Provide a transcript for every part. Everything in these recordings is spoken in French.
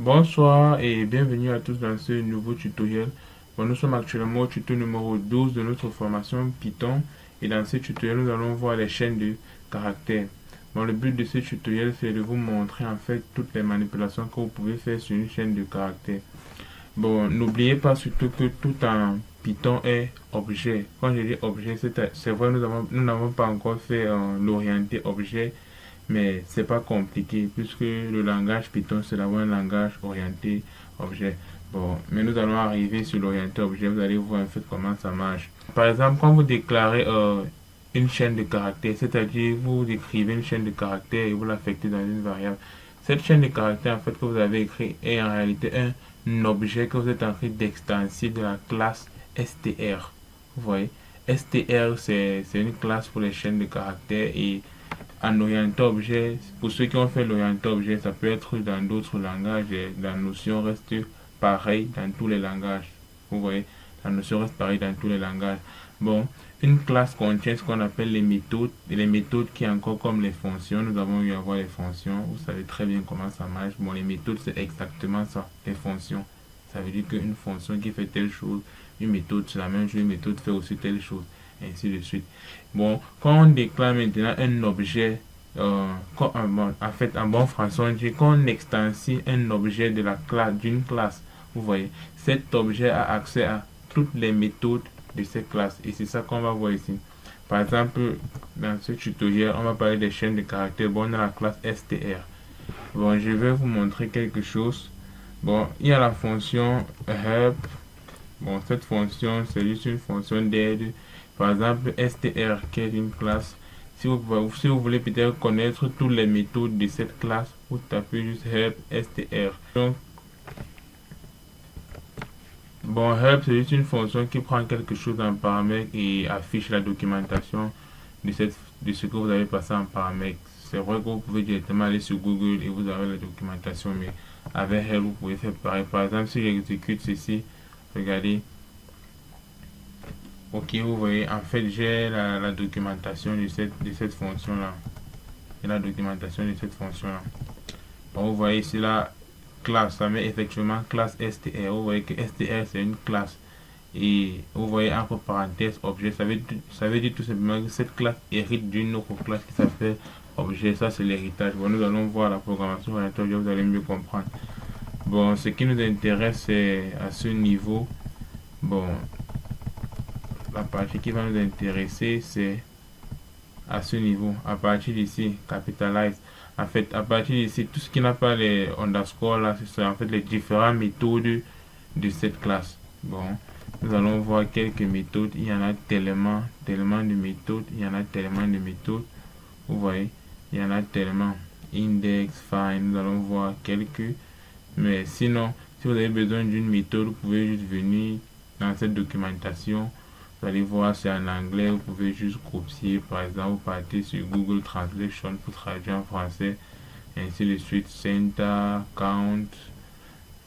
Bonsoir et bienvenue à tous dans ce nouveau tutoriel. Nous sommes actuellement au tuto numéro 12 de notre formation Python et dans ce tutoriel nous allons voir les chaînes de caractères. Le but de ce tutoriel c'est de vous montrer en fait toutes les manipulations que vous pouvez faire sur une chaîne de caractères. N'oubliez pas surtout que tout en Python est objet. Quand je dis objet, c'est vrai, nous n'avons pas encore fait l'orienté objet, mais c'est pas compliqué puisque le langage Python c'est d'abord un langage orienté objet. Mais nous allons arriver sur l'orienté objet, vous allez voir en fait comment ça marche. Par exemple, quand vous déclarez une chaîne de caractères, c'est-à-dire vous écrivez une chaîne de caractères et vous l'affectez dans une variable. Cette chaîne de caractères en fait que vous avez écrit est en réalité un objet que vous êtes en train d'extenser de la classe str. Vous voyez, str c'est une classe pour les chaînes de caractères et en orienté objet, pour ceux qui ont fait l'orienté objet, ça peut être dans d'autres langages et la notion reste pareille dans tous les langages. Vous voyez, la notion reste pareille dans tous les langages. Une classe contient ce qu'on appelle les méthodes, et les méthodes qui encore comme les fonctions, nous avons eu à voir les fonctions, vous savez très bien comment ça marche. Les méthodes c'est exactement ça, les fonctions. Ça veut dire qu'une fonction qui fait telle chose, une méthode c'est la même chose, une méthode fait aussi telle chose, ainsi de suite. Quand on déclare maintenant un objet, en fait, en bon français, on dit qu'on extensie un objet de la classe, d'une classe. Vous voyez, cet objet a accès à toutes les méthodes de cette classe. Et c'est ça qu'on va voir ici. Par exemple, dans ce tutoriel, on va parler des chaînes de caractères. On a la classe str. Je vais vous montrer quelque chose. Il y a la fonction help. Cette fonction, c'est juste une fonction d'aide. Par exemple, str qui est une classe. Si vous voulez peut-être connaître toutes les méthodes de cette classe, vous tapez juste help str. Donc, help c'est juste une fonction qui prend quelque chose en paramètre et affiche la documentation de ce que vous avez passé en paramètre. C'est vrai que vous pouvez directement aller sur Google et vous avez la documentation, mais avec help vous pouvez faire pareil. Par exemple, si j'exécute ceci, regardez. Ok, vous voyez, en fait, j'ai la documentation de cette fonction-là. Et la documentation de cette fonction-là. Vous voyez ici la classe, ça met effectivement classe str. Vous voyez que str c'est une classe. Et vous voyez entre parenthèses objet, ça veut dire tout simplement que cette classe hérite d'une autre classe qui s'appelle objet. Ça c'est l'héritage. Nous allons voir la programmation orientée objet, vous allez mieux comprendre. Ce qui nous intéresse c'est à ce niveau. La partie qui va nous intéresser c'est à ce niveau. À partir d'ici, capitalize. En fait, à partir d'ici, tout ce qui n'a pas les underscore là, c'est en fait les différentes méthodes de cette classe. Nous allons voir quelques méthodes. Il y en a tellement de méthodes. Il y en a tellement de méthodes. Vous voyez, il y en a tellement. Index, find, nous allons voir quelques. Mais sinon, si vous avez besoin d'une méthode, vous pouvez juste venir dans cette documentation. Vous allez voir, c'est en anglais, vous pouvez juste copier. Par exemple, vous partez sur Google Translation pour traduire en français, ainsi de suite. Center, count,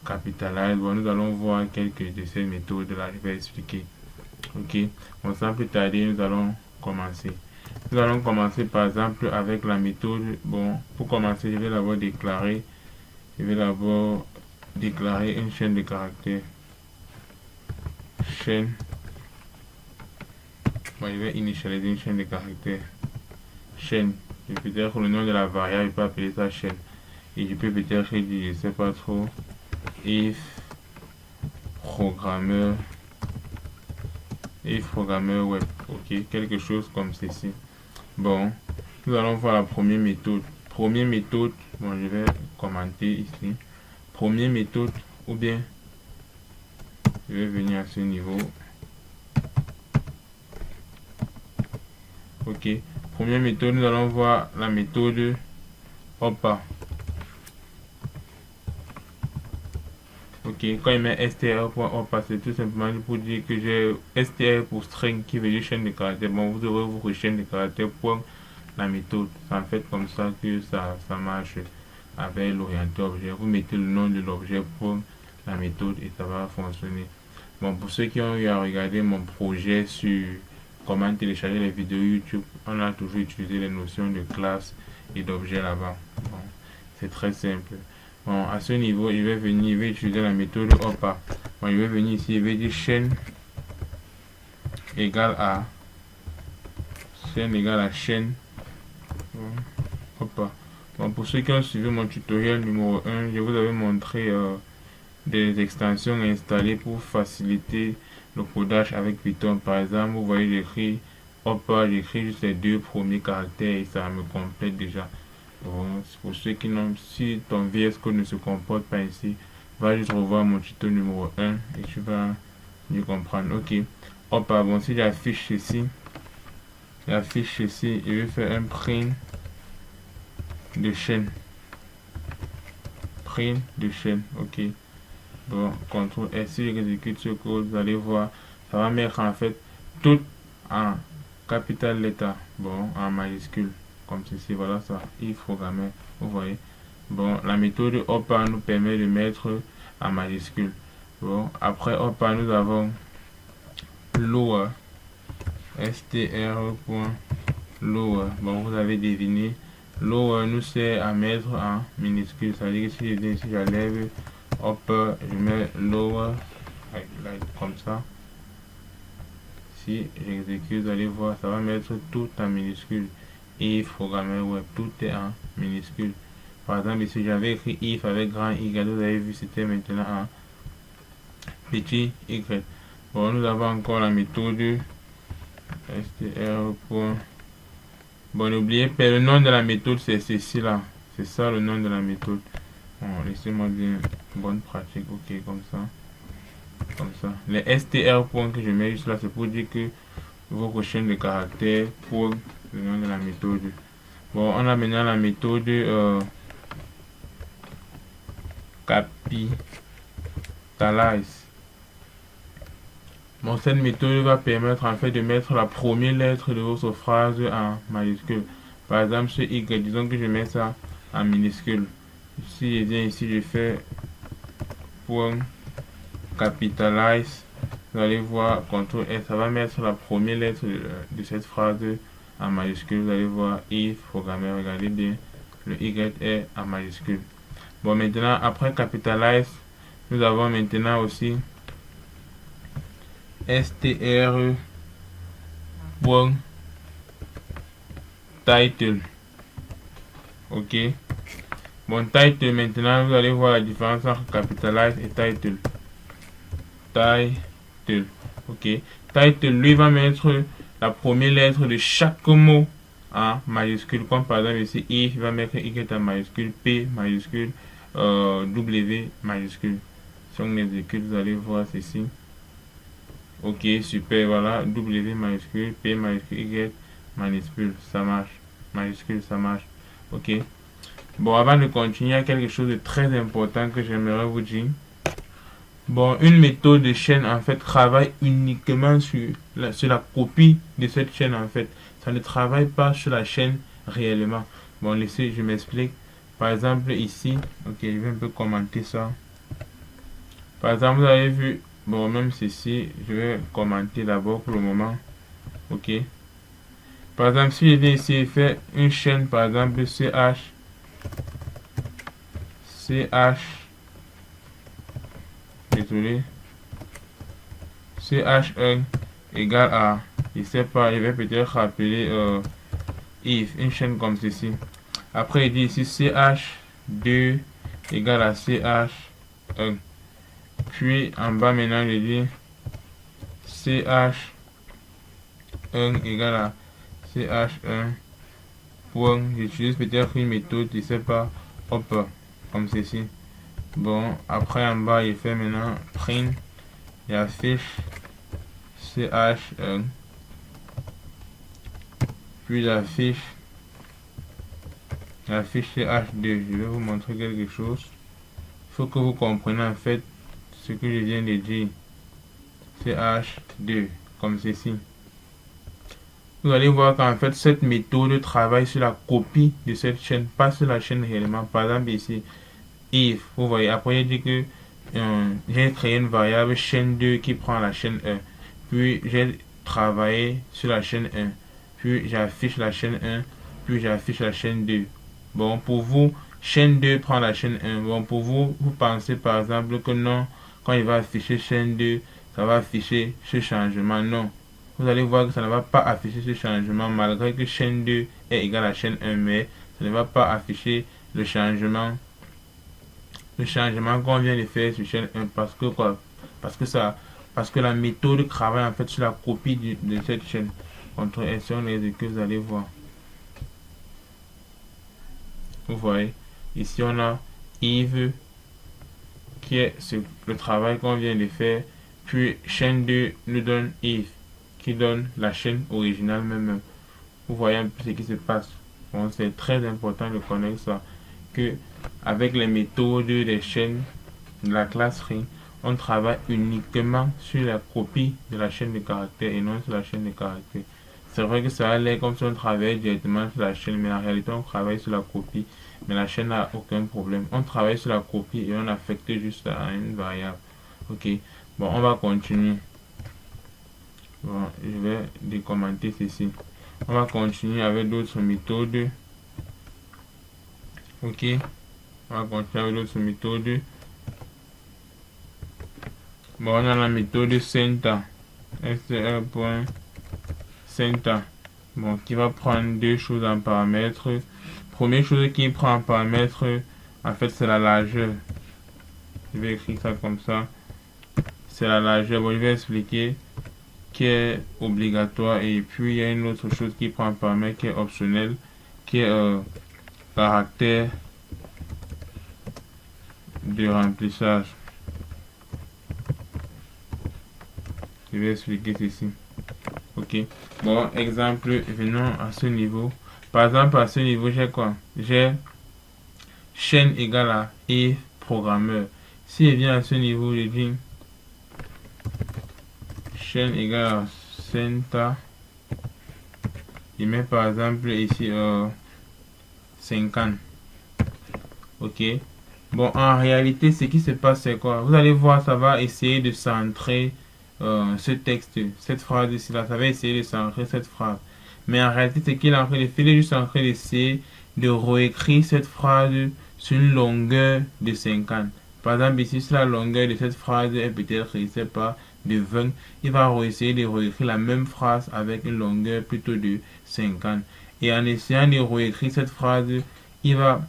capitalize. Nous allons voir quelques de ces méthodes-là, je vais expliquer. Ok, sans plus tarder, nous allons commencer. Nous allons commencer par exemple avec la méthode. Pour commencer, je vais d'abord déclarer une chaîne de caractères. Chaîne. Je vais initialiser une chaîne de caractères. Chaîne. Je peux dire le nom de la variable, je peux appeler ça chaîne. Et je peux peut-être dire, je sais pas trop, if programmeur web. Ok, quelque chose comme ceci. Nous allons voir la première méthode. Première méthode, je vais commenter ici. Première méthode, ou bien je vais venir à ce niveau. Ok, première méthode, nous allons voir la méthode OPA. Ok, quand il met str.opa, c'est tout simplement pour dire que j'ai str pour string qui veut dire chaîne de caractères. Vous devrez vous chaîne de caractères pour la méthode. C'est en fait comme ça que ça marche avec l'orienté objet. Vous mettez le nom de l'objet pour la méthode et ça va fonctionner. Pour ceux qui ont eu à regarder mon projet sur comment télécharger les vidéos YouTube, on a toujours utilisé les notions de classe et d'objet là-bas. C'est très simple. Bon, à ce niveau, je vais utiliser la méthode OPA. Bon, je vais venir ici, je vais dire chaîne égale à chaîne. Bon, OPA. Bon, pour ceux qui ont suivi mon tutoriel numéro 1, je vous avais montré des extensions installées pour faciliter le codage avec Python. Par exemple, vous voyez, j'écris OPA, j'écris juste les 2 premiers caractères et ça me complète déjà. Bon, pour ceux qui n'ont, si ton VS Code ne se comporte pas ici, va juste revoir mon tuto numéro 1 et tu vas mieux comprendre. Ok. OPA, bon, si j'affiche ceci, je vais faire un print de chaîne. Print de chaîne, ok. Bon, CTRL S, si j'exécute ce code, vous allez voir, ça va mettre en fait tout en capital lettre, bon, en majuscule, comme ceci, voilà ça, if programmeur, vous voyez. Bon, la méthode OPA nous permet de mettre en majuscule. Bon, après OPA, nous avons lower, str.lower. Bon, vous avez deviné, lower nous sert à mettre en minuscule, ça veut dire que si j'enlève upper, je mets lower, comme ça. Si j'exécute, vous allez voir, ça va mettre tout en minuscule. If programmeur web, tout est en minuscule. Par exemple, ici j'avais écrit if avec grand Y, vous avez vu, c'était maintenant en petit Y. Bon, nous avons encore la méthode str. Bon, n'oubliez pas, le nom de la méthode c'est ceci là. C'est ça le nom de la méthode. Bon, laissez-moi dire bonne pratique, ok, comme ça. Comme ça. Les str points que je mets juste là, c'est pour dire que vos chaînes de caractères pour le nom de la méthode. Bon, on a maintenant la méthode capitalize. Bon, cette méthode va permettre en fait de mettre la première lettre de votre phrase en majuscule. Par exemple, ce Y, disons que je mets ça en minuscule. Si je viens ici, je fais point capitalize, vous allez voir CTRL S, ça va mettre la première lettre de cette phrase en majuscule. Vous allez voir if programmeur, regardez bien, le Y est en majuscule. Bon, maintenant après capitalize, nous avons maintenant aussi str. Title. Ok. Bon, title, maintenant vous allez voir la différence entre capitalize et title. Title. Ok. Title, lui, va mettre la première lettre de chaque mot en majuscule. Comme par exemple ici, if, il va mettre Y en majuscule, P majuscule, W majuscule. Si on exécute, vous allez voir ceci. Ok, super, voilà. W majuscule, P majuscule, Y majuscule, ça marche. Majuscule, ça marche. Ok. Bon, avant de continuer, il y a quelque chose de très important que j'aimerais vous dire. Bon, une méthode de chaîne, en fait, travaille uniquement sur la copie de cette chaîne, en fait. Ça ne travaille pas sur la chaîne réellement. Bon, laissez, je m'explique. Par exemple, ici, ok, je vais un peu commenter ça. Par exemple, vous avez vu, bon, même ceci, je vais commenter d'abord pour le moment. Ok. Par exemple, si je viens ici et faire une chaîne, par exemple, CH, désolé, CH1 égale à, je sais pas, je vais peut-être rappeler if, une chaîne comme ceci. Après, il dit ici CH2 égale à CH1. Puis en bas maintenant, je dis CH1 égale à CH1. Point, j'utilise peut-être une méthode, je sais pas, hop, comme ceci. Bon, après en bas, il fait maintenant print, il affiche CH1, puis j'affiche CH2. Je vais vous montrer quelque chose. Il faut que vous compreniez en fait ce que je viens de dire. CH2, comme ceci. Vous allez voir qu'en fait cette méthode travaille sur la copie de cette chaîne, pas sur la chaîne réellement. Par exemple ici, if, vous voyez, après il dit que j'ai créé une variable chaîne 2 qui prend la chaîne 1. Puis j'ai travaillé sur la chaîne 1. Puis j'affiche la chaîne 1. Puis j'affiche la chaîne 2. Bon, pour vous, chaîne 2 prend la chaîne 1. Bon, pour vous, vous pensez par exemple que non, quand il va afficher chaîne 2, ça va afficher ce changement. Non. Vous allez voir que ça ne va pas afficher ce changement malgré que chaîne 2 est égale à chaîne 1, mais ça ne va pas afficher le changement qu'on vient de faire sur chaîne 1 parce que quoi? Parce que la méthode travaille en fait sur la copie de cette chaîne. Contre S, on les que vous allez voir. Vous voyez, ici on a Yves qui est le travail qu'on vient de faire. Puis chaîne 2 nous donne Yves qui donne la chaîne originale même. Vous voyez un peu ce qui se passe. Bon, c'est très important de connaître ça. Que avec les méthodes des chaînes de la classe Ring, on travaille uniquement sur la copie de la chaîne de caractères et non sur la chaîne de caractères. C'est vrai que ça a l'air comme si on travaillait directement sur la chaîne, mais en réalité on travaille sur la copie. Mais la chaîne n'a aucun problème. On travaille sur la copie et on affecte juste à une variable. Ok, bon, on va continuer. Bon, je vais décommenter ceci. On va continuer avec d'autres méthodes. Ok, on va continuer avec d'autres méthodes. Bon, on a la méthode Centa. STR.Centa. Bon, qui va prendre deux choses en paramètre. Première chose qu'il prend en paramètre, en fait, c'est la largeur. Je vais écrire ça comme ça. C'est la largeur. Bon, je vais expliquer qui est obligatoire et puis il y a une autre chose qui prend en paramètre qui est optionnel, qui est caractère de remplissage. Je vais expliquer ceci. Ok. Bon, exemple, venons à ce niveau. Par exemple, à ce niveau, j'ai quoi? J'ai chaîne égale à et programmeur. Si je viens à ce niveau, je dis chaîne égale à Centa. Je mets par exemple ici 50. Ok. Bon, en réalité, ce qui se passe, c'est quoi? Vous allez voir, ça va essayer de centrer ce texte, cette phrase ici, là. Ça va essayer de centrer cette phrase. Mais en réalité, ce qu'il est en train de faire, il est juste en train d'essayer de réécrire cette phrase sur une longueur de 50. Par exemple, ici, si la longueur de cette phrase est peut-être, je ne sais pas, de 20, il va essayer de réécrire la même phrase avec une longueur plutôt de 50. Et en essayant de réécrire cette phrase, il va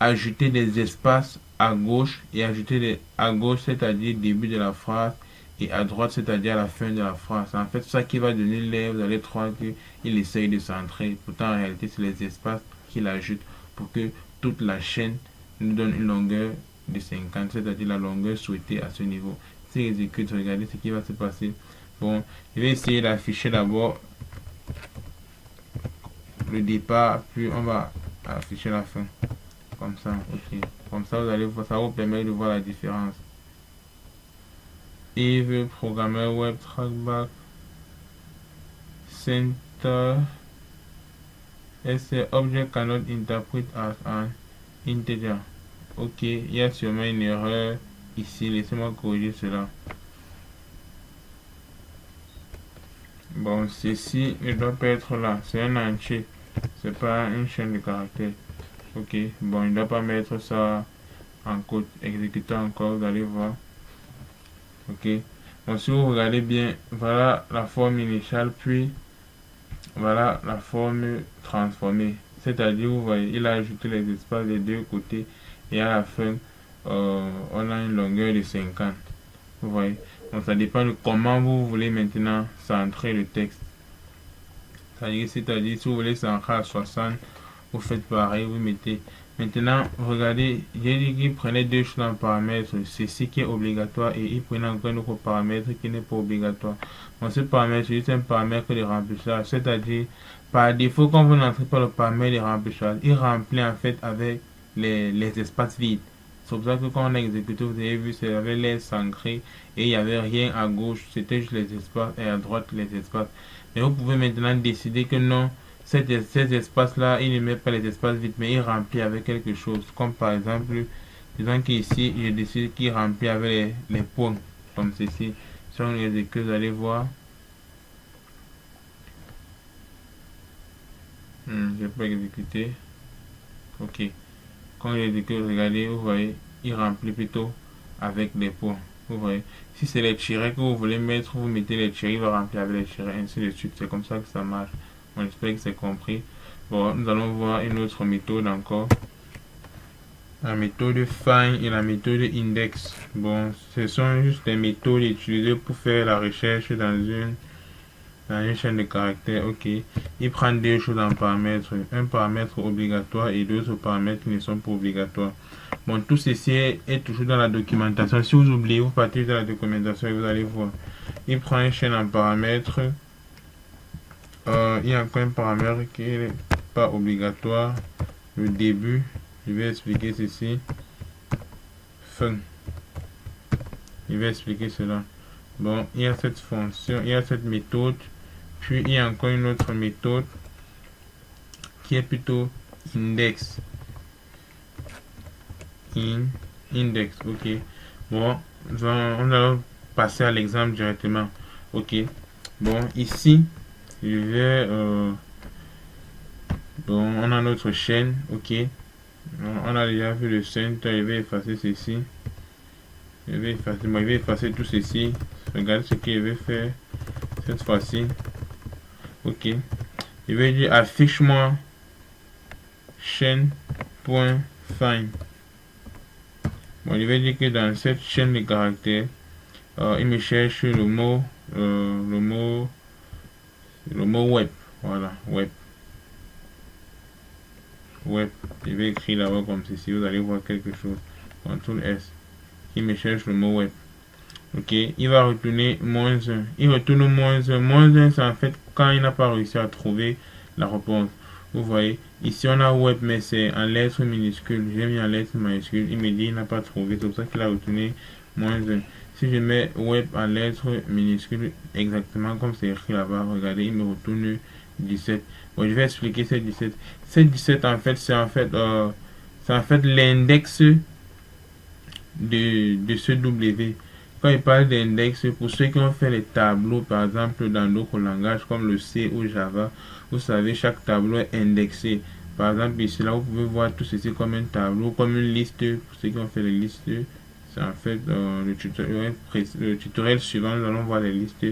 ajouter des espaces à gauche et ajouter à gauche, c'est-à-dire début de la phrase, et à droite, c'est-à-dire à la fin de la phrase. En fait, ça qui va donner l'air, vous allez croire qu'il essaye de centrer. Pourtant, en réalité, c'est les espaces qu'il ajoute pour que toute la chaîne nous donne une longueur de 50, c'est-à-dire la longueur souhaitée à ce niveau. Si j'exécute, regardez ce qui va se passer. Bon, je vais essayer d'afficher d'abord le départ, puis on va afficher la fin. Comme ça, ok. Comme ça, vous allez voir, ça vous permet de voir la différence. Eve, programmeur web, trackback, center, SC, object cannot interpret as an integer. Ok, il y a sûrement une erreur ici, laissez-moi corriger cela. Bon, ceci ne doit pas être là, c'est un entier, c'est pas une chaîne de caractères. Ok, bon, il ne doit pas mettre ça en code. Exécuter encore, vous allez voir. Ok, bon, si vous regardez bien, voilà la forme initiale, puis voilà la forme transformée. C'est-à-dire, vous voyez, il a ajouté les espaces des deux côtés et à la fin, on a une longueur de 50. Vous voyez, donc ça dépend de comment vous voulez maintenant centrer le texte. C'est-à-dire, si vous voulez centrer à 60, vous faites pareil, vous mettez. Maintenant, regardez, j'ai dit qu'il prenait deux choses en paramètre, ceci qui est obligatoire et il prenait encore un autre paramètre qui n'est pas obligatoire. Donc ce paramètre, c'est juste un paramètre de remplissage, c'est-à-dire, par défaut, quand vous n'entrez pas le paramètre de remplissage, il remplit en fait avec les espaces vides. C'est pour ça que quand on a exécuté, vous avez vu, c'est avec l'air centré et il n'y avait rien à gauche, c'était juste les espaces et à droite les espaces. Mais vous pouvez maintenant décider que non, ces espaces-là, il ne met pas les espaces vides, mais il remplit avec quelque chose. Comme par exemple, disons qu'ici, je décide qu'il remplit avec les points, comme ceci. Si on exécute, vous allez voir. Je peux exécuter. Ok. quand il dit que, regardez, vous voyez, il remplit plutôt avec des points. Vous voyez, si c'est les tirets que vous voulez mettre, vous mettez les tirets, il va remplir avec les tirets, ainsi de suite. C'est comme ça que ça marche. Bon, j'espère que c'est compris. Bon, nous allons voir une autre méthode encore. La méthode find et la méthode index. Bon, ce sont juste des méthodes utilisées pour faire la recherche dans une chaîne de caractères. Ok. Il prend deux choses en paramètres. Un paramètre obligatoire et d'autres paramètres qui ne sont pas obligatoires. Bon, tout ceci est toujours dans la documentation. Si vous oubliez, vous partez de la documentation et vous allez voir. Il prend une chaîne en paramètres. Il y a encore un paramètre qui n'est pas obligatoire. Le début. Je vais expliquer ceci. Fin. Je vais expliquer cela. Bon, il y a cette fonction, il y a cette méthode. Puis il y a encore une autre méthode qui est plutôt index. Index, ok. Bon, on va passer à l'exemple directement. Ok. Bon, ici, je vais. Bon, on a notre chaîne, ok. On a déjà vu le centre, je vais effacer ceci. Je vais effacer tout ceci. Regardez ce que je vais faire cette fois-ci. Ok. Je vais dire affiche-moi chaîne.find. Bon, je vais dire que dans cette chaîne de caractères, il me cherche le mot web. Voilà, web. Web. Je vais écrire là-bas comme ceci. Vous allez voir quelque chose. CTRL S. Il me cherche le mot web. Ok, il va retourner -1. Il retourne -1. -1, c'est en fait quand il n'a pas réussi à trouver la réponse. Vous voyez, ici on a web, mais c'est en lettres minuscules. J'ai mis en lettres majuscules. Il me dit il n'a pas trouvé. C'est pour ça qu'il a retourné -1. Si je mets web en lettres minuscules, exactement comme c'est écrit là-bas, regardez, il me retourne 17. Bon, je vais expliquer ces 17. Ces 17, en fait, c'est en fait l'index de ce W. Quand il parle d'index, pour ceux qui ont fait les tableaux, par exemple, dans d'autres langages comme le C ou Java, vous savez, chaque tableau est indexé. Par exemple, ici, là, vous pouvez voir tout ceci comme un tableau, comme une liste. Pour ceux qui ont fait les listes, c'est en fait le tutoriel suivant, nous allons voir les listes.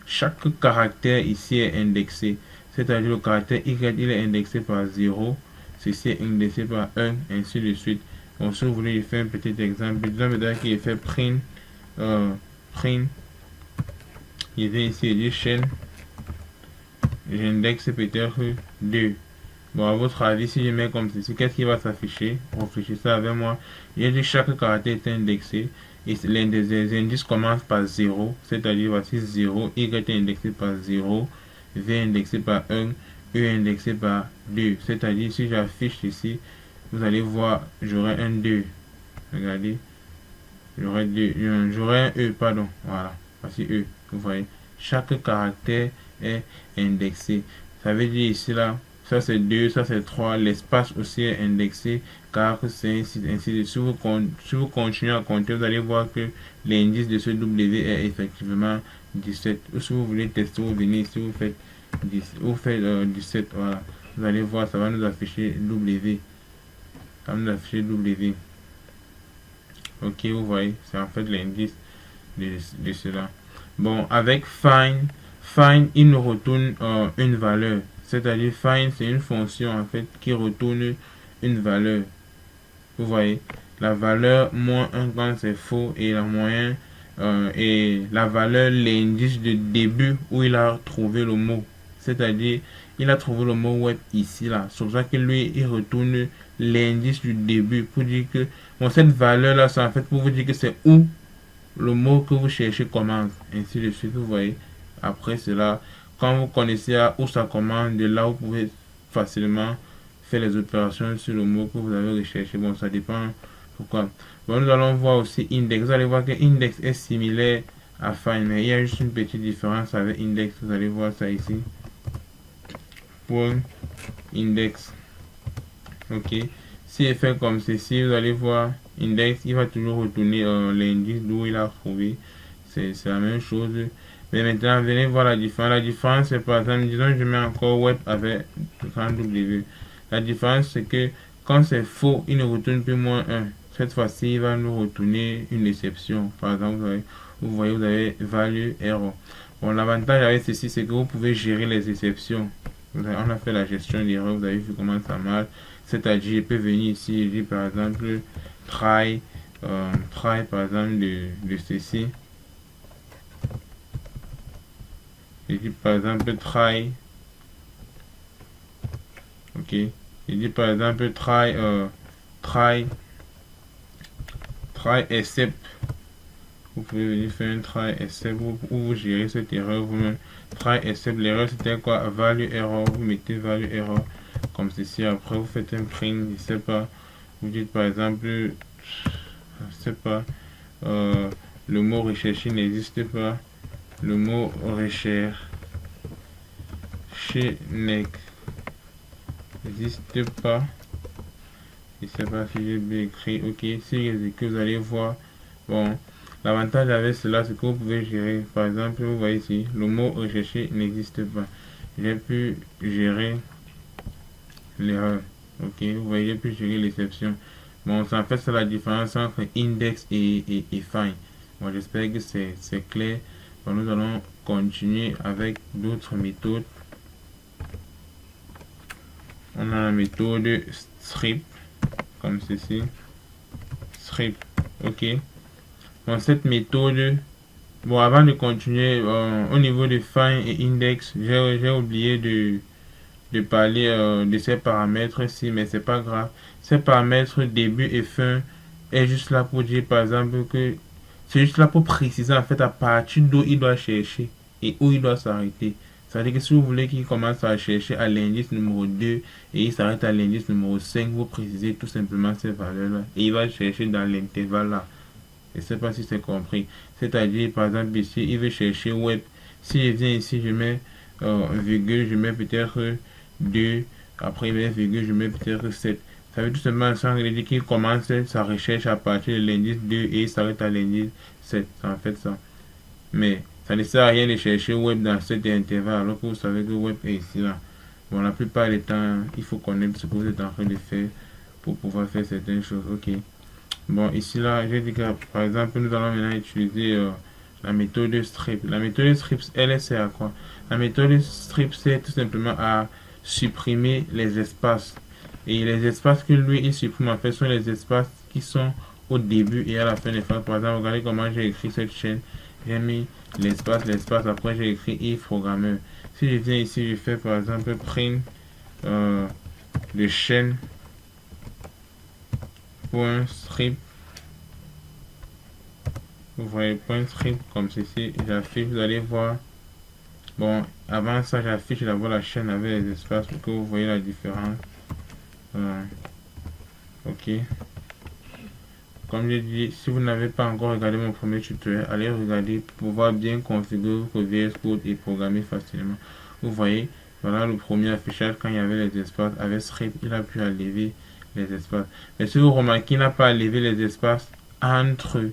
Chaque caractère ici est indexé. C'est-à-dire le caractère Y, il est indexé par 0. Ceci est indexé par 1, ainsi de suite. Bon, si vous voulez, je fais un petit exemple. Disons maintenant qu'il fait print. Il vient ici et dit chaîne. J'indexe peut-être 2. Bon, à votre avis, si je mets comme ceci, qu'est-ce qui va s'afficher? Réfléchissez avec moi. Il dit chaque caractère est indexé. Et les indices commencent par 0. C'est-à-dire, voici 0. Y est indexé par 0. V indexé par 1. E indexé par 2. C'est-à-dire, si j'affiche ici, vous allez voir, j'aurai un 2. Regardez. J'aurai un E, pardon. Voilà. Voici E. Vous voyez. Chaque caractère est indexé. Ça veut dire ici, là, ça c'est 2, ça c'est 3. L'espace aussi est indexé, car c'est ainsi de suite. Si vous continuez à compter, vous allez voir que l'indice de ce W est effectivement 17. Ou si vous voulez tester, vous venez ici, vous faites 17. Voilà. Vous allez voir, ça va nous afficher W. Ça va nous afficher W. Ok, vous voyez, c'est en fait l'indice de cela. Bon, avec find, il nous retourne une valeur. C'est-à-dire find, c'est une fonction en fait qui retourne une valeur. Vous voyez, la valeur -1 quand c'est faux et la moyenne et la valeur, l'indice de début où il a trouvé le mot. C'est-à-dire, il a trouvé le mot web ici, là. C'est pour ça que lui, il retourne l'indice du début pour dire que, bon, cette valeur-là, c'est en fait pour vous dire que c'est où le mot que vous cherchez commence. Ainsi de suite, vous voyez. Après cela, quand vous connaissez où ça commence, de là, vous pouvez facilement faire les opérations sur le mot que vous avez recherché. Bon, ça dépend pourquoi. Bon, nous allons voir aussi index. Vous allez voir que index est similaire à find, mais il y a juste une petite différence avec index. Vous allez voir ça ici. Point index. Ok. Si je fais comme ceci, vous allez voir index, il va toujours retourner l'indice d'où il a trouvé. C'est la même chose. Mais maintenant, venez voir la différence. La différence, c'est par exemple, disons, je mets encore web avec grand W. La différence, c'est que Quand c'est faux, il ne retourne plus -1. Cette fois-ci, il va nous retourner une exception. Par exemple, vous voyez, vous avez value error. Bon, l'avantage avec ceci, c'est que vous pouvez gérer les exceptions. On a fait la gestion d'erreur, vous avez vu comment ça marche. C'est-à-dire, je peux venir ici et dire par exemple try, par exemple de ceci. Je dis par exemple try, ok. Je dis par exemple try except. Vous pouvez venir faire un try except ou vous gérez cette erreur vous-même. Try except, l'erreur c'était quoi? Value error, vous mettez value error comme ceci. Après vous faites un print, je sais pas. Vous dites par exemple, je sais pas, le mot recherché n'existe pas. Le mot recherché n'existe pas. Je sais pas si j'ai bien écrit. Ok, si j'exécute, vous allez voir. Bon, l'avantage avec cela, c'est que vous pouvez gérer. Par exemple, vous voyez ici, le mot recherché n'existe pas. J'ai pu gérer l'erreur. Ok, vous voyez, j'ai pu gérer l'exception. Bon, en fait, c'est la différence entre index et find. Bon, j'espère que c'est clair. Bon, nous allons continuer avec d'autres méthodes. On a la méthode strip, comme ceci. Strip, ok. Bon, cette méthode, bon, avant de continuer, au niveau de find et index, j'ai oublié de parler de ces paramètres-ci, mais c'est pas grave. Ces paramètres début et fin est juste là pour dire, par exemple, que c'est juste là pour préciser en fait à partir d'où il doit chercher et où il doit s'arrêter. C'est-à-dire que si vous voulez qu'il commence à chercher à l'indice numéro 2 et il s'arrête à l'indice numéro 5, vous précisez tout simplement ces valeurs-là. Et il va chercher dans l'intervalle là. Je ne sais pas si c'est compris. C'est-à-dire, par exemple, ici, il veut chercher web. Si je viens ici, je mets virgule, je mets peut-être 2. Après, virgule, je mets peut-être 7. Ça veut tout simplement dire qu'il commence sa recherche à partir de l'indice 2 et il s'arrête à l'indice 7. C'est en fait ça. Mais ça ne sert à rien de chercher web dans cet intervalle alors que vous savez que web est ici là. Bon, la plupart du temps, il faut connaître ce que vous êtes en train de faire pour pouvoir faire certaines choses. Ok. Bon, ici là, j'ai dit que par exemple, nous allons maintenant utiliser la méthode strip. La méthode strip, elle sert à quoi? La méthode strip sert tout simplement à supprimer les espaces. Et les espaces que lui, il supprime en fait sont les espaces qui sont au début et à la fin des phrases. Par exemple, regardez comment j'ai écrit cette chaîne. J'ai mis l'espace, après j'ai écrit if programmeur. Si je viens ici, je fais par exemple print de chaîne point strip. Vous voyez point strip comme ceci, j'affiche, vous allez voir. Bon, avant ça, j'affiche d'abord la chaîne avec les espaces pour que vous voyez la différence. Ok. Comme je dis, si vous n'avez pas encore regardé mon premier tutoriel, allez regarder pour pouvoir bien configurer votre VS Code et programmer facilement. Vous voyez, voilà le premier affichage quand il y avait les espaces. Avec strip, il a pu enlever les espaces. Mais si vous remarquez, il n'a pas enlevé les espaces entre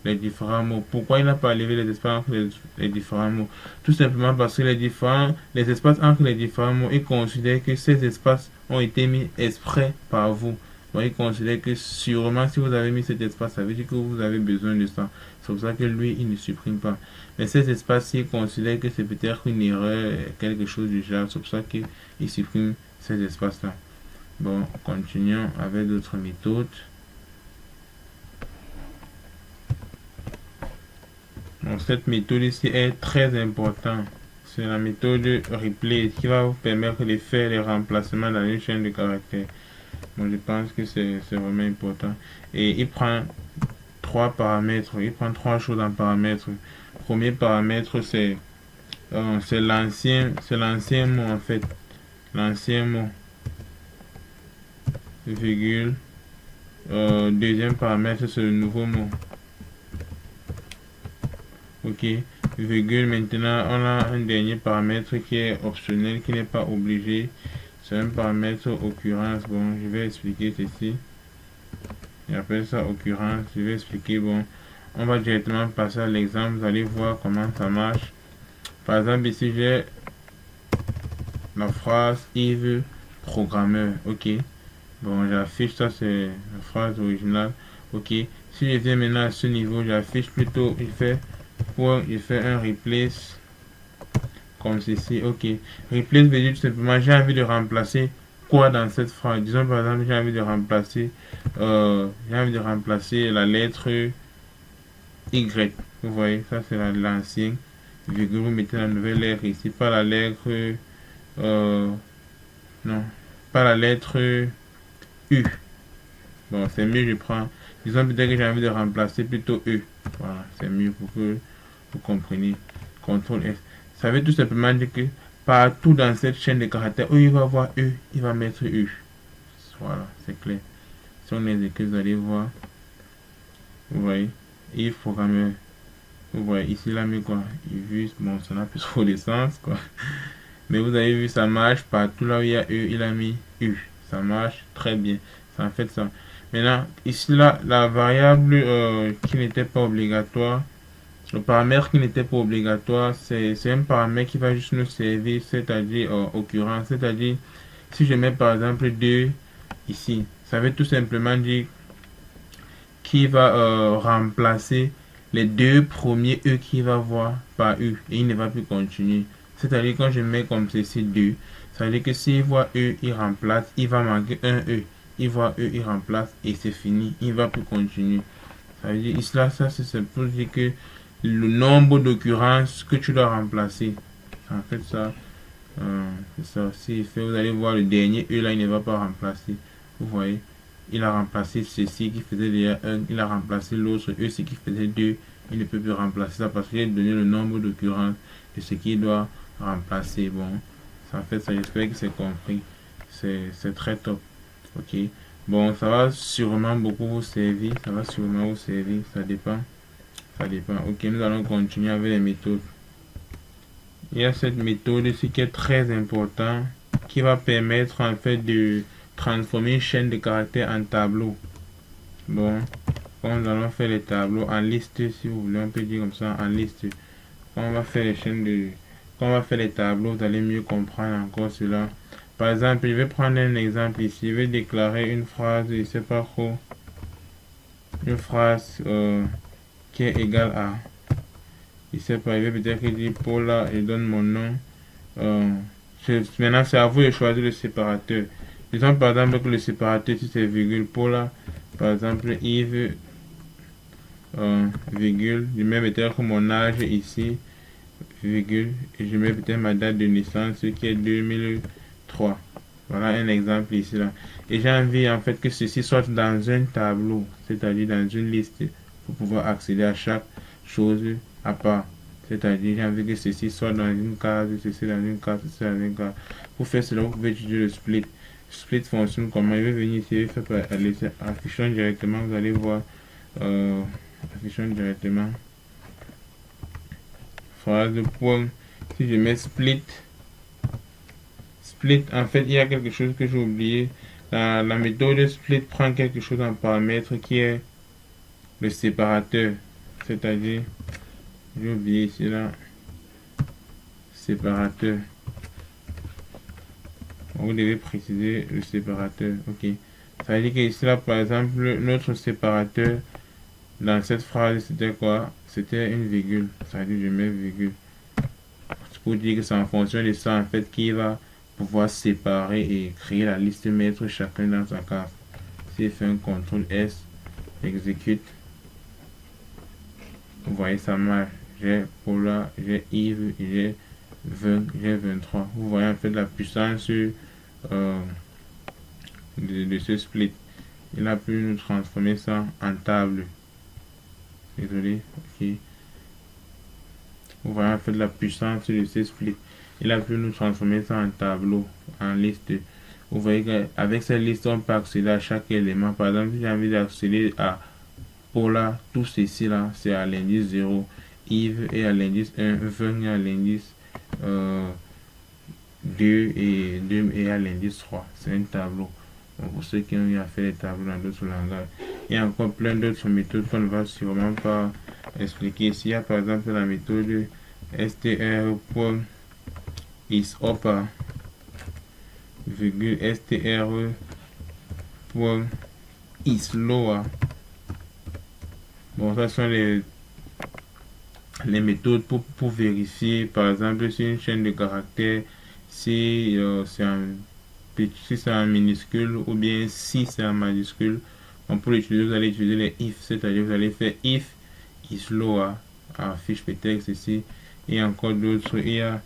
les différents mots. Pourquoi il n'a pas enlevé les espaces entre les différents mots? Tout simplement parce que les espaces entre les différents mots, il considère que ces espaces ont été mis exprès par vous. Bon, il considère que sûrement si vous avez mis cet espace, ça veut dire que vous avez besoin de ça. C'est pour ça que lui, il ne supprime pas. Mais ces espaces, il considère que c'est peut-être une erreur, quelque chose du genre. C'est pour ça qu'il supprime ces espaces-là. Bon, continuons avec d'autres méthodes. Donc, cette méthode ici est très importante. C'est la méthode replay qui va vous permettre de faire les remplacements dans une chaîne de caractères. Bon, je pense que c'est vraiment important. Et il prend trois paramètres. Il prend trois choses en paramètres. Premier paramètre, c'est l'ancien mot en fait. L'ancien mot. Virgule. Deuxième paramètre, c'est le nouveau mot. Ok. Virgule. Maintenant, on a un dernier paramètre qui est optionnel, qui n'est pas obligé. C'est un paramètre occurrence. Bon, je vais expliquer ceci. J'appelle ça occurrence. Je vais expliquer. Bon, on va directement passer à l'exemple. Vous allez voir comment ça marche. Par exemple, ici, j'ai la phrase Yves programmeur. Ok. Bon, j'affiche, ça c'est la phrase originale. Ok, si je viens maintenant à ce niveau, j'affiche plutôt, il fait un replace comme ceci. Ok, replace veut dire tout simplement, j'ai envie de remplacer quoi dans cette phrase. Disons par exemple, j'ai envie de remplacer la lettre Y. Vous voyez, ça c'est l'ancien virgule. Vous mettez la nouvelle lettre ici, pas la lettre, non, pas la lettre U. Bon, c'est mieux, je prends. Disons peut-être que j'ai envie de remplacer plutôt E. Voilà, c'est mieux pour que vous compreniez. CTRL S. Ça veut tout simplement dire que partout dans cette chaîne de caractères où il va voir E, il va mettre U. Voilà, c'est clair. Si on exécute, vous allez voir. Vous voyez, if programmeur. Vous voyez, ici, il a mis quoi? Bon, ça n'a plus trop de sens, quoi. Mais vous avez vu, ça marche partout là où il y a E, il a mis U. Ça marche très bien. Ça en fait ça. Maintenant, ici, là, la variable qui n'était pas obligatoire, le paramètre qui n'était pas obligatoire, c'est un paramètre qui va juste nous servir, c'est-à-dire occurrence, c'est-à-dire si je mets par exemple 2 ici, ça veut tout simplement dire qu'il va remplacer les deux premiers E qu'il va voir par U et il ne va plus continuer. C'est-à-dire quand je mets comme ceci 2, ça veut dire que s'il voit E, il remplace, il va manquer un E. Il voit E, il remplace et c'est fini, il ne va plus continuer. Ça veut dire ici là, ça c'est pour dire que le nombre d'occurrences que tu dois remplacer. En fait, ça, c'est ça. Si vous allez voir le dernier E là, il ne va pas remplacer. Vous voyez, il a remplacé ceci qui faisait déjà 1, il a remplacé l'autre E, ce qui faisait 2. Il ne peut plus remplacer ça parce qu'il a donné le nombre d'occurrences de ce qu'il doit remplacer. Bon, ça en fait, ça, j'espère que c'est compris. C'est très top. Ok. Bon, ça va sûrement beaucoup vous servir. Ça va sûrement vous servir. Ça dépend. Ça dépend. Ok, nous allons continuer avec les méthodes. Il y a cette méthode ici qui est très importante, qui va permettre en fait de transformer une chaîne de caractères en tableau. Bon, quand nous allons faire les tableaux en liste, si vous voulez, on peut dire comme ça, en liste. Quand on va faire les chaînes de... Quand on va faire les tableaux, vous allez mieux comprendre encore cela. Par exemple, je vais prendre un exemple ici. Je vais déclarer une phrase, je ne sais pas trop. Une phrase qui est égale à... Je sais pas, il va peut-être dire Paula et donne mon nom. Maintenant, c'est à vous de choisir le séparateur. Disons par exemple que le séparateur, si c'est virgule Paula, par exemple Yves, virgule, je mets peut-être mon âge ici, virgule, et je mets peut-être ma date de naissance qui est 2003. Voilà un exemple ici là. Et j'ai envie en fait que ceci soit dans un tableau, c'est-à-dire dans une liste, pour pouvoir accéder à chaque chose à part. C'est-à-dire, j'ai envie que ceci soit dans une case, ceci dans une case, ceci dans une case. Pour faire cela, vous pouvez utiliser le split. Split fonctionne comment? Il va venir ici, il fait affichant directement, vous allez voir, affichant directement. Phrase de point. Si je mets split, en fait, il y a quelque chose que j'ai oublié. La méthode split prend quelque chose en paramètre qui est le séparateur. C'est-à-dire, j'ai oublié ici là, séparateur. Vous devez préciser le séparateur. Ok. Ça veut dire que ici là, par exemple, notre séparateur dans cette phrase, c'était quoi? C'était une virgule. Ça veut dire que je mets virgule. C'est pour dire que c'est en fonction de ça, en fait, qui va pouvoir séparer et créer la liste, mettre chacun dans sa case. Si je fais un CTRL S, exécute. Vous voyez, ça marche. J'ai Paula, j'ai Yves, j'ai 20, j'ai 23. Vous voyez en fait la puissance de ce split. Il a pu nous transformer ça en table. Désolé, ok. Vous voyez en fait la puissance de ce split. Il a pu nous transformer ça en tableau, en liste. Vous voyez qu'avec cette liste, on peut accéder à chaque élément. Par exemple, si j'ai envie d'accéder à Paula, tout ceci là, c'est à l'indice 0. Yves est à l'indice 1, 20 est à l'indice 2 et à l'indice 3. C'est un tableau. Donc pour ceux qui ont eu à faire des tableaux dans d'autres langages. Il y a encore plein d'autres méthodes qu'on ne va sûrement pas expliquer ici. Il y a par exemple la méthode str.isOpa virgule str mo.isLower. Bon, ça sont les méthodes pour vérifier, par exemple, si une chaîne de caractères, si c'est en minuscule ou bien si c'est en majuscule. Donc pour l'utiliser, vous allez utiliser les if, c'est-à-dire vous allez faire if isLower en fiche texte ici. Et encore d'autres, il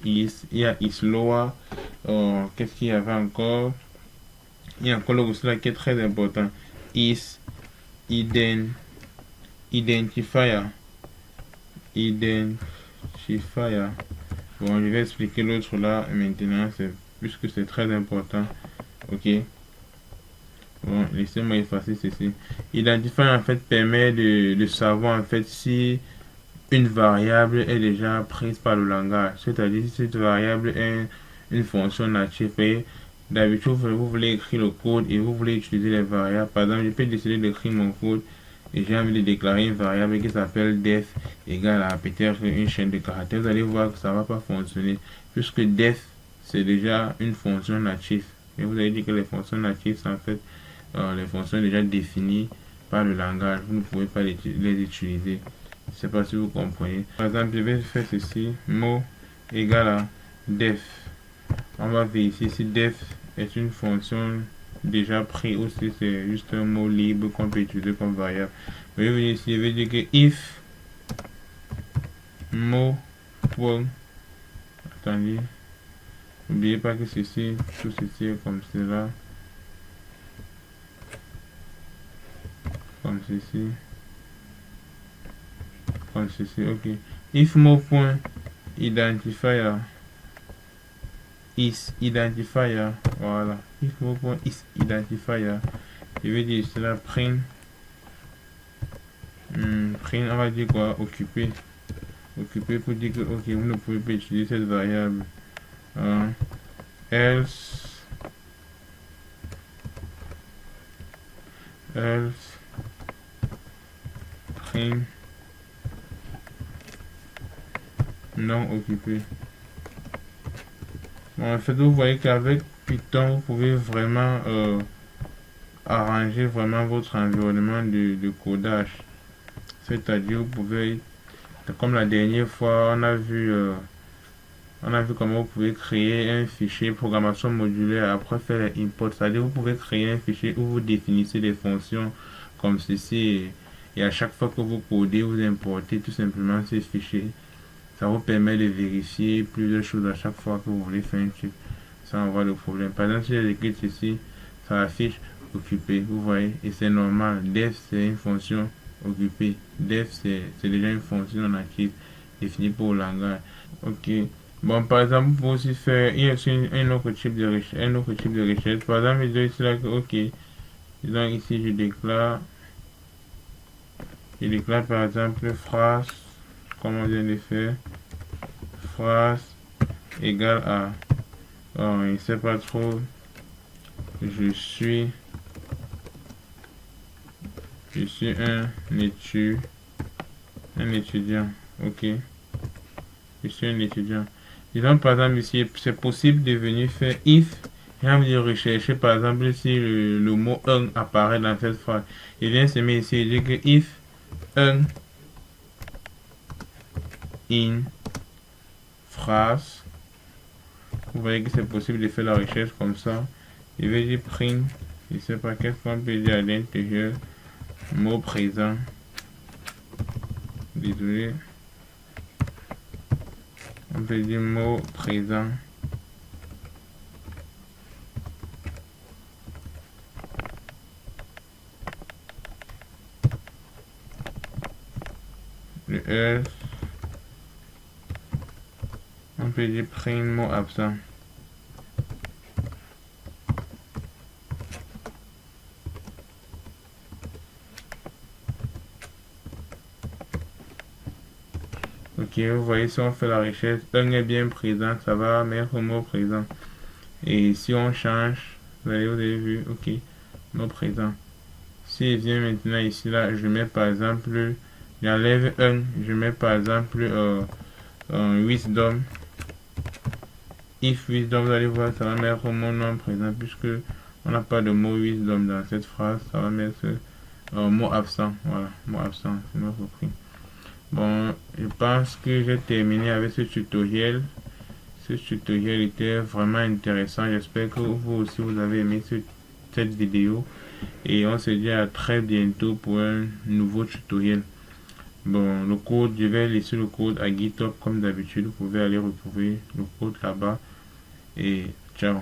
y a isLower. Qu'est-ce qu'il y avait encore? Il y a encore l'autre là qui est très important, identifier. Bon, je vais expliquer l'autre là maintenant, puisque c'est très important. Ok. Bon, laissez-moi effacer ceci. Identifier en fait permet de savoir en fait si une variable est déjà prise par le langage. C'est-à-dire si cette variable est une fonction native. Et d'habitude, vous voulez écrire le code et vous voulez utiliser les variables. Par exemple, je peux décider d'écrire mon code et j'ai envie de déclarer une variable qui s'appelle def égale à peut-être une chaîne de caractères. Vous allez voir que ça ne va pas fonctionner puisque def c'est déjà une fonction native. Et vous avez dit que les fonctions natives sont en fait les fonctions déjà définies par le langage. Vous ne pouvez pas les utiliser. Je ne sais pas si vous comprenez. Par exemple, je vais faire ceci, mo égale à def. On va vérifier si def est une fonction déjà prise ou si c'est juste un mot libre qu'on peut utiliser comme variable. Vous voyez venir ici, je vais dire que if mo point. Attendez. N'oubliez pas que ceci, tout ceci est comme cela. Comme ceci. Comme ceci, ok. If mo.identifier is identifier, voilà. If mo.isIdentifier, je vais dire cela print. Print, on va dire quoi? Occuper. Occuper pour dire que ok, vous ne pouvez pas utiliser cette variable. Else print non occupé. Bon, en fait, vous voyez qu'avec Python, vous pouvez vraiment arranger vraiment votre environnement de codage. C'est-à-dire, vous pouvez, comme la dernière fois, on a vu comment vous pouvez créer un fichier programmation modulaire après faire l'import. C'est-à-dire, vous pouvez créer un fichier où vous définissez des fonctions comme ceci. Et à chaque fois que vous codez, vous importez tout simplement ces fichiers. Ça vous permet de vérifier plusieurs choses à chaque fois que vous voulez faire un truc sans avoir de problème. Par exemple, si j'écris ceci, ça affiche occupé, vous voyez, et c'est normal. Def, c'est une fonction occupée. Def, c'est déjà une fonction native définie pour le langage. Ok. Bon, par exemple, pour aussi faire, il y a aussi un autre type de recherche. Par exemple, je dis ici là que, ok, donc ici je déclare par exemple phrase, comme on vient de faire, phrase égale à, il ne sait pas trop, je suis un étudiant, ok, je suis un étudiant. Disons par exemple ici, c'est possible de venir faire if, j'ai envie de rechercher par exemple si le mot un apparaît dans cette phrase. Il vient se mettre ici et dire que if un in phrase, vous voyez que c'est possible de faire la recherche comme ça. Je vais dire print, je ne sais pas qu'est-ce qu'on peut dire à l'intérieur, mot présent, désolé, on peut dire mot présent. Le else, on peut dire print mot absent. Ok, vous voyez, si on fait la recherche, un est bien présent, ça va mettre mot présent. Et si on change, vous avez vu, ok, mot présent. Si je viens maintenant ici, là, je mets par exemple, j'enlève un, je mets par exemple wisdom. If wisdom, vous allez voir, ça va mettre mon nom présent puisque On n'a pas de mot wisdom dans cette phrase. Ça va mettre mot absent. Voilà, mot absent, c'est notre prix. Bon, je pense que j'ai terminé avec ce tutoriel. Ce tutoriel était vraiment intéressant. J'espère que vous aussi vous avez aimé cette vidéo. Et on se dit à très bientôt pour un nouveau tutoriel. Bon, le code, je vais laisser le code à GitHub comme d'habitude. Vous pouvez aller retrouver le code là-bas. Et ciao.